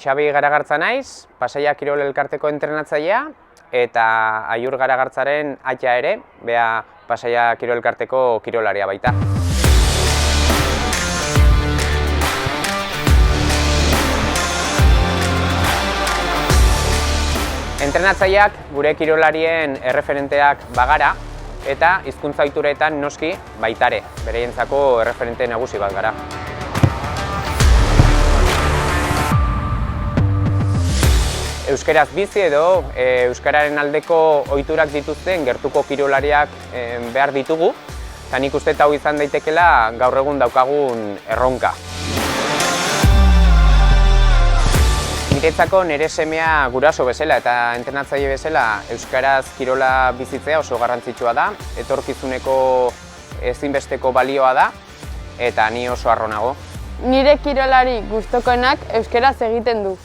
Xabi Garagartza naiz, Pasaia Kirol Elkarteko entrenatzailea, eta Aiur Garagartzaren aita ere, bea Pasaia Kirol Elkarteko kirolaria baita. Entrenatzaileak gure kirolarien erreferenteak bagara, eta hizkuntza ohituretan noski baitare, bereientzako erreferente nagusi bat gara. Euskaraz bizi edo euskararen aldeko ohiturak dituzten gertuko kirolariak behar ditugu, eta nik uste hau izan daitekela gaur egun daukagun erronka. Niretzako nire semea guraso bezala eta entrenatzaile bezala euskaraz kirola bizitzea oso garrantzitsua da, etorkizuneko ezinbesteko balioa da, eta ni oso harro nago. Nire kirolari gustukoenak euskaraz egiten du.